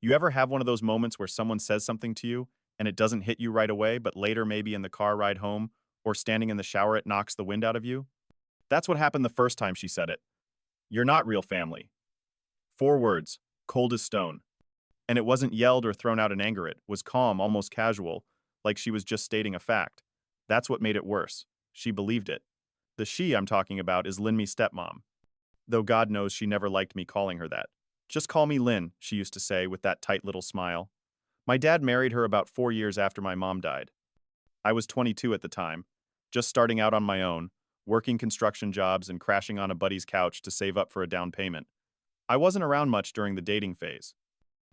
You ever have one of those moments where someone says something to you and it doesn't hit you right away, but later, maybe in the car ride home or standing in the shower, it knocks the wind out of you? That's what happened the first time she said it. You're not real family. 4 words, cold as stone. And it wasn't yelled or thrown out in anger, it was calm, almost casual, like she was just stating a fact. That's what made it worse. She believed it. The she I'm talking about is Lynn, me stepmom. Though God knows she never liked me calling her that. Just call me Lynn, she used to say with that tight little smile. My dad married her about 4 years after my mom died. I was 22 at the time, just starting out on my own, working construction jobs and crashing on a buddy's couch to save up for a down payment. I wasn't around much during the dating phase.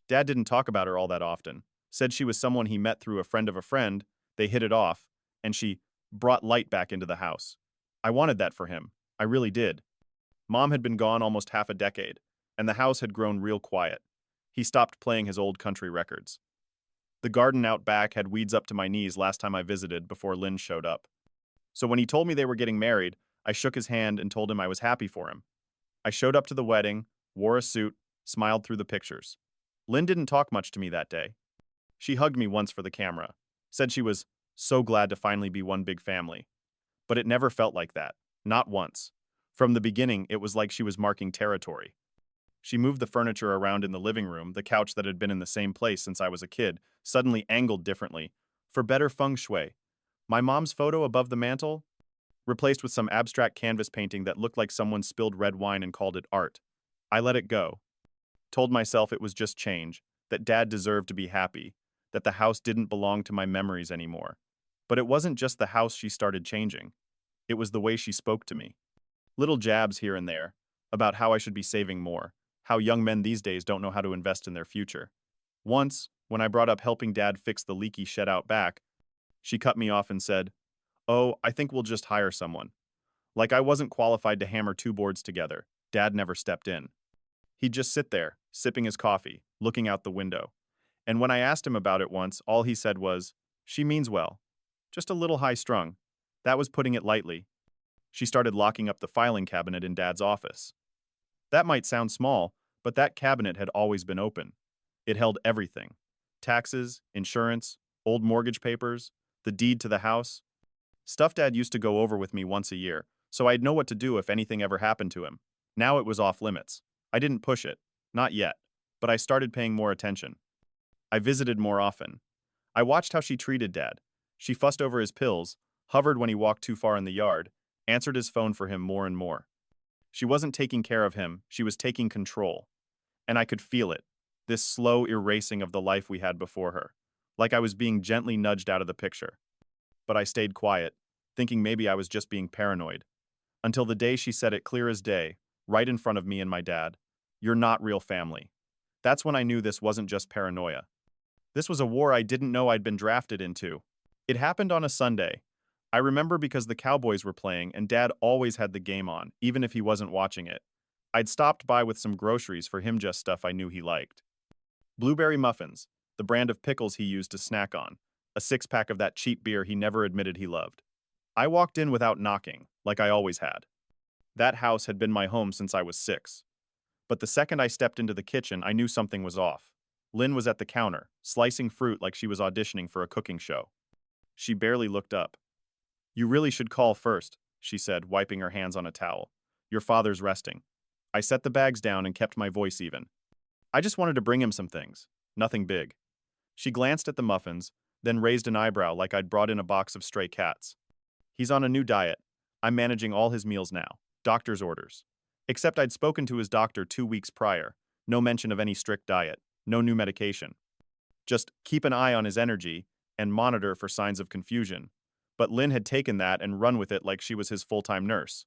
Dad didn't talk about her all that often, said she was someone he met through a friend of a friend, they hit it off, and she brought light back into the house. I wanted that for him. I really did. Mom had been gone almost half a decade, and the house had grown real quiet. He stopped playing his old country records. The garden out back had weeds up to my knees last time I visited before Lynn showed up. So when he told me they were getting married, I shook his hand and told him I was happy for him. I showed up to the wedding, wore a suit, smiled through the pictures. Lynn didn't talk much to me that day. She hugged me once for the camera, said she was so glad to finally be one big family. But it never felt like that, not once. From the beginning, it was like she was marking territory. She moved the furniture around in the living room, the couch that had been in the same place since I was a kid, suddenly angled differently, for better feng shui. My mom's photo above the mantel, replaced with some abstract canvas painting that looked like someone spilled red wine and called it art. I let it go. Told myself it was just change, that Dad deserved to be happy, that the house didn't belong to my memories anymore. But it wasn't just the house she started changing. It was the way she spoke to me. Little jabs here and there, about how I should be saving more, how young men these days don't know how to invest in their future. Once, when I brought up helping Dad fix the leaky shed out back, she cut me off and said, "Oh, I think we'll just hire someone." Like I wasn't qualified to hammer 2 boards together. Dad never stepped in. He'd just sit there, sipping his coffee, looking out the window. And when I asked him about it once, all he said was, "She means well. Just a little high-strung." That was putting it lightly. She started locking up the filing cabinet in Dad's office. That might sound small, but that cabinet had always been open. It held everything. Taxes, insurance, old mortgage papers, the deed to the house. Stuff Dad used to go over with me once a year, so I'd know what to do if anything ever happened to him. Now it was off limits. I didn't push it. Not yet. But I started paying more attention. I visited more often. I watched how she treated Dad. She fussed over his pills, hovered when he walked too far in the yard, answered his phone for him more and more. She wasn't taking care of him, she was taking control. And I could feel it, this slow erasing of the life we had before her, like I was being gently nudged out of the picture. But I stayed quiet, thinking maybe I was just being paranoid. Until the day she said it clear as day, right in front of me and my dad, "You're not real family." That's when I knew this wasn't just paranoia. This was a war I didn't know I'd been drafted into. It happened on a Sunday. I remember because the Cowboys were playing and Dad always had the game on, even if he wasn't watching it. I'd stopped by with some groceries for him, just stuff I knew he liked. Blueberry muffins, the brand of pickles he used to snack on, a 6-pack of that cheap beer he never admitted he loved. I walked in without knocking, like I always had. That house had been my home since I was 6. But the second I stepped into the kitchen, I knew something was off. Lynn was at the counter, slicing fruit like she was auditioning for a cooking show. She barely looked up. "You really should call first," she said, wiping her hands on a towel. "Your father's resting." I set the bags down and kept my voice even. "I just wanted to bring him some things. Nothing big." She glanced at the muffins, then raised an eyebrow like I'd brought in a box of stray cats. "He's on a new diet. I'm managing all his meals now. Doctor's orders." Except I'd spoken to his doctor 2 weeks prior. No mention of any strict diet. No new medication. Just keep an eye on his energy and monitor for signs of confusion. But Lynn had taken that and run with it like she was his full-time nurse.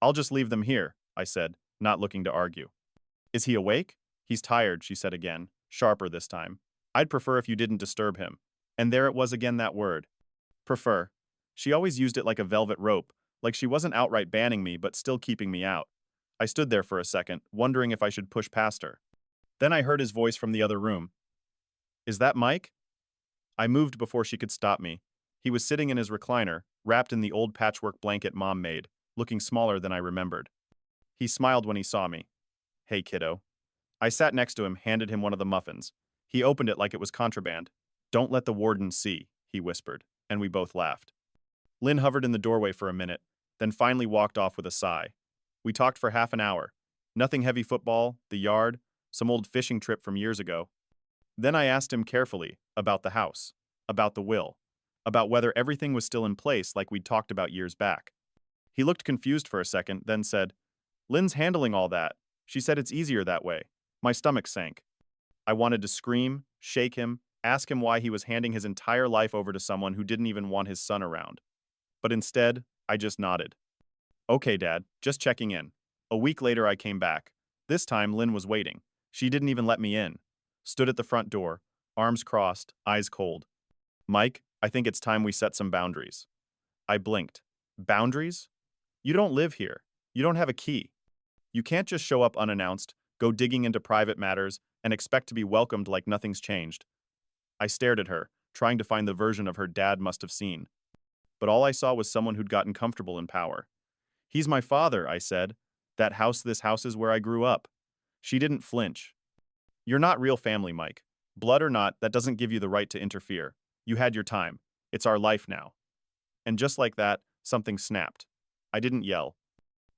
"I'll just leave them here," I said, not looking to argue. "Is he awake?" "He's tired," she said again, sharper this time. "I'd prefer if you didn't disturb him." And there it was again, that word. Prefer. She always used it like a velvet rope, like she wasn't outright banning me but still keeping me out. I stood there for a second, wondering if I should push past her. Then I heard his voice from the other room. "Is that Mike?" I moved before she could stop me. He was sitting in his recliner, wrapped in the old patchwork blanket Mom made, looking smaller than I remembered. He smiled when he saw me. "Hey, kiddo." I sat next to him, handed him one of the muffins. He opened it like it was contraband. "Don't let the warden see," he whispered, and we both laughed. Lynn hovered in the doorway for a minute, then finally walked off with a sigh. We talked for half an hour. Nothing heavy: football, the yard, some old fishing trip from years ago. Then I asked him carefully about the house, about the will, about whether everything was still in place like we'd talked about years back. He looked confused for a second, then said, "Lynn's handling all that. She said it's easier that way." My stomach sank. I wanted to scream, shake him, ask him why he was handing his entire life over to someone who didn't even want his son around. But instead, I just nodded. "Okay, Dad, just checking in." A week later, I came back. This time, Lynn was waiting. She didn't even let me in. Stood at the front door, arms crossed, eyes cold. "Mike, I think it's time we set some boundaries." I blinked. "Boundaries? You don't live here. You don't have a key. You can't just show up unannounced, go digging into private matters, and expect to be welcomed like nothing's changed." I stared at her, trying to find the version of her Dad must have seen. But all I saw was someone who'd gotten comfortable in power. "He's my father," I said. This house is where I grew up." She didn't flinch. "You're not real family, Mike. Blood or not, that doesn't give you the right to interfere. You had your time. It's our life now." And just like that, something snapped. I didn't yell.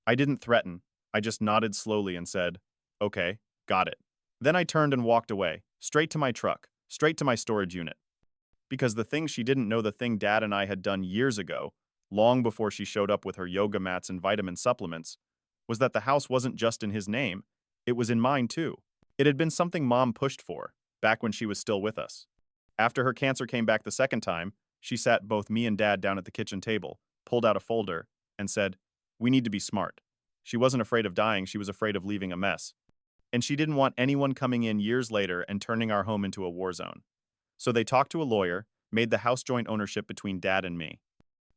I didn't threaten. I just nodded slowly and said, "Okay, got it." Then I turned and walked away, straight to my truck, straight to my storage unit. Because the thing she didn't know, the thing Dad and I had done years ago, long before she showed up with her yoga mats and vitamin supplements, was that the house wasn't just in his name, it was in mine too. It had been something Mom pushed for, back when she was still with us. After her cancer came back the second time, she sat both me and Dad down at the kitchen table, pulled out a folder, and said, "We need to be smart." She wasn't afraid of dying, she was afraid of leaving a mess. And she didn't want anyone coming in years later and turning our home into a war zone. So they talked to a lawyer, made the house joint ownership between Dad and me.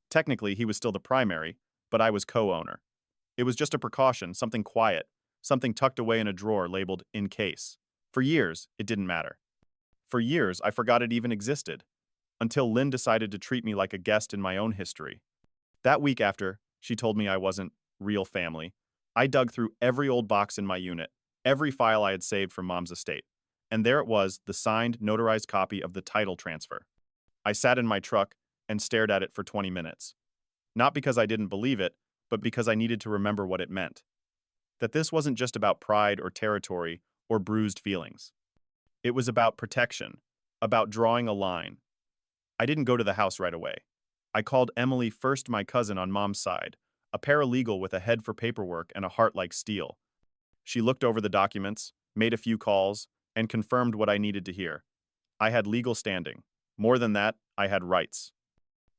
Technically, he was still the primary, but I was co-owner. It was just a precaution, something quiet, something tucked away in a drawer labeled "in case." For years, it didn't matter. For years, I forgot it even existed. Until Lynn decided to treat me like a guest in my own history. That week after, she told me I wasn't real family. I dug through every old box in my unit, every file I had saved from Mom's estate. And there it was, the signed, notarized copy of the title transfer. I sat in my truck and stared at it for 20 minutes. Not because I didn't believe it, but because I needed to remember what it meant. That this wasn't just about pride or territory or bruised feelings. It was about protection, about drawing a line. I didn't go to the house right away. I called Emily, first my cousin on Mom's side, a paralegal with a head for paperwork and a heart like steel. She looked over the documents, made a few calls, and confirmed what I needed to hear. I had legal standing. More than that, I had rights.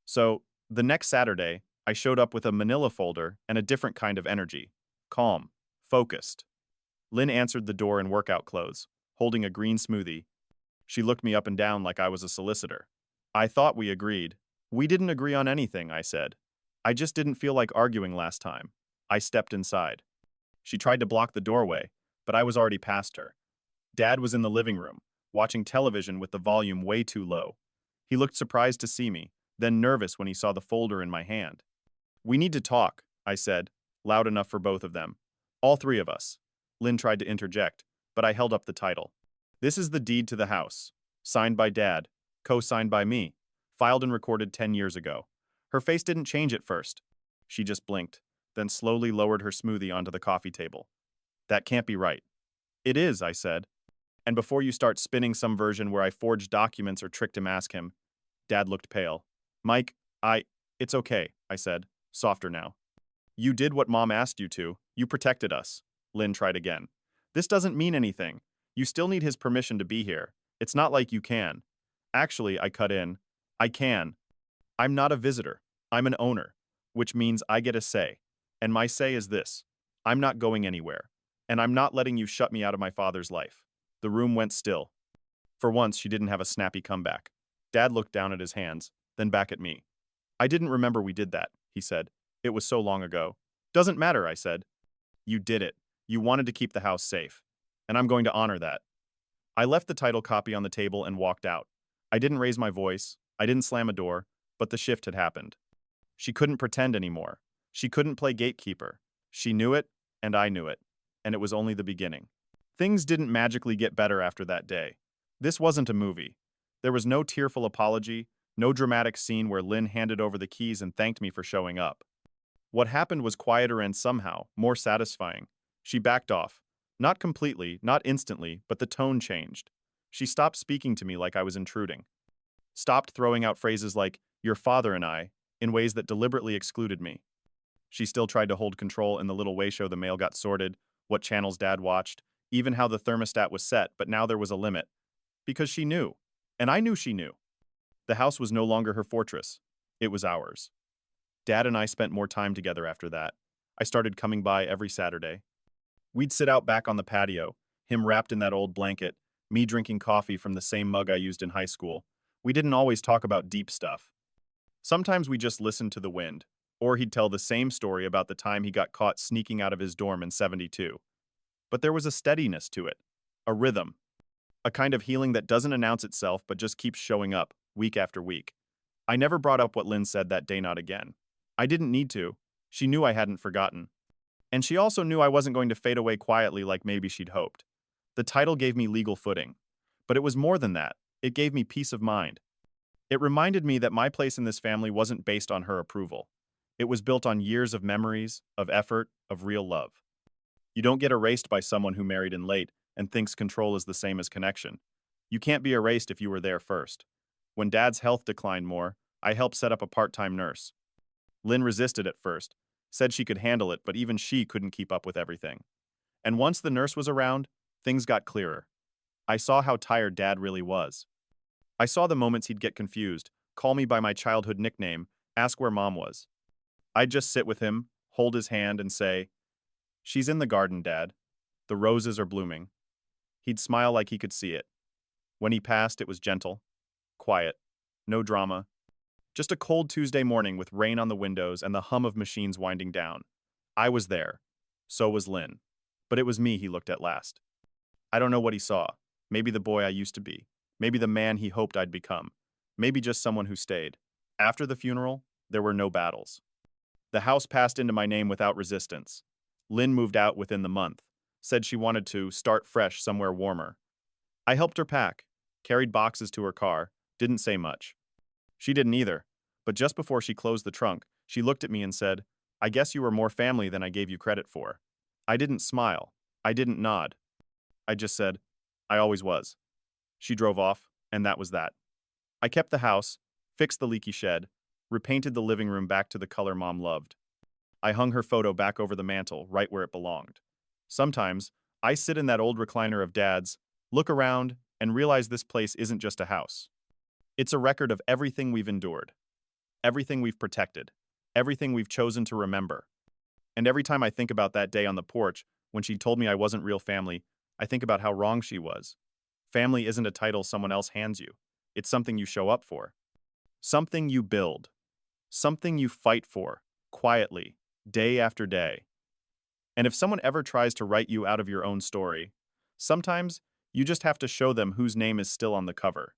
So, the next Saturday, I showed up with a manila folder and a different kind of energy. Calm, focused. Lynn answered the door in workout clothes, holding a green smoothie. She looked me up and down like I was a solicitor. "I thought we agreed." "We didn't agree on anything," I said. "I just didn't feel like arguing last time." I stepped inside. She tried to block the doorway, but I was already past her. Dad was in the living room, watching television with the volume way too low. He looked surprised to see me, then nervous when he saw the folder in my hand. "We need to talk," I said, loud enough for both of them. "All three of us." Lynn tried to interject, but I held up the title. "This is the deed to the house. Signed by Dad, co-signed by me, filed and recorded 10 years ago." Her face didn't change at first. She just blinked, then slowly lowered her smoothie onto the coffee table. "That can't be right." "It is," I said. "And before you start spinning some version where I forged documents or tricked him, ask him." Dad looked pale. "Mike, it's okay," I said, softer now. "You did what Mom asked you to. You protected us." Lynn tried again. "This doesn't mean anything. You still need his permission to be here. It's not like you can." "Actually," I cut in, "I can. I'm not a visitor. I'm an owner, which means I get a say. And my say is this: I'm not going anywhere. And I'm not letting you shut me out of my father's life." The room went still. For once, she didn't have a snappy comeback. Dad looked down at his hands, then back at me. "I didn't remember we did that," he said. "It was so long ago." "Doesn't matter," I said. "You did it. You wanted to keep the house safe. And I'm going to honor that." I left the title copy on the table and walked out. I didn't raise my voice. I didn't slam a door, but the shift had happened. She couldn't pretend anymore. She couldn't play gatekeeper. She knew it, and I knew it. And it was only the beginning. Things didn't magically get better after that day. This wasn't a movie. There was no tearful apology, no dramatic scene where Lynn handed over the keys and thanked me for showing up. What happened was quieter and somehow more satisfying. She backed off. Not completely, not instantly, but the tone changed. She stopped speaking to me like I was intruding. Stopped throwing out phrases like, your father and I, in ways that deliberately excluded me. She still tried to hold control in the little way show the mail got sorted, what channels Dad watched, even how the thermostat was set, but now there was a limit. Because she knew. And I knew she knew. The house was no longer her fortress. It was ours. Dad and I spent more time together after that. I started coming by every Saturday. We'd sit out back on the patio, him wrapped in that old blanket, me drinking coffee from the same mug I used in high school. We didn't always talk about deep stuff. Sometimes we just listened to the wind, or he'd tell the same story about the time he got caught sneaking out of his dorm in '72. But there was a steadiness to it, a rhythm, a kind of healing that doesn't announce itself but just keeps showing up, week after week. I never brought up what Lynn said that day, not again. I didn't need to. She knew I hadn't forgotten. And she also knew I wasn't going to fade away quietly like maybe she'd hoped. The title gave me legal footing. But it was more than that. It gave me peace of mind. It reminded me that my place in this family wasn't based on her approval. It was built on years of memories, of effort, of real love. You don't get erased by someone who married in late and thinks control is the same as connection. You can't be erased if you were there first. When Dad's health declined more, I helped set up a part-time nurse. Lynn resisted at first, said she could handle it, but even she couldn't keep up with everything. And once the nurse was around, things got clearer. I saw how tired Dad really was. I saw the moments he'd get confused, call me by my childhood nickname, ask where Mom was. I'd just sit with him, hold his hand, and say, she's in the garden, Dad. The roses are blooming. He'd smile like he could see it. When he passed, it was gentle, quiet, no drama. Just a cold Tuesday morning with rain on the windows and the hum of machines winding down. I was there. So was Lynn. But it was me he looked at last. I don't know what he saw. Maybe the boy I used to be. Maybe the man he hoped I'd become. Maybe just someone who stayed. After the funeral, there were no battles. The house passed into my name without resistance. Lynn moved out within the month. Said she wanted to start fresh somewhere warmer. I helped her pack. Carried boxes to her car. Didn't say much. She didn't either, but just before she closed the trunk, she looked at me and said, I guess you were more family than I gave you credit for. I didn't smile. I didn't nod. I just said, I always was. She drove off, and that was that. I kept the house, fixed the leaky shed, repainted the living room back to the color Mom loved. I hung her photo back over the mantel, right where it belonged. Sometimes, I sit in that old recliner of Dad's, look around, and realize this place isn't just a house. It's a record of everything we've endured, everything we've protected, everything we've chosen to remember. And every time I think about that day on the porch, when she told me I wasn't real family, I think about how wrong she was. Family isn't a title someone else hands you. It's something you show up for. Something you build. Something you fight for, quietly, day after day. And if someone ever tries to write you out of your own story, sometimes you just have to show them whose name is still on the cover.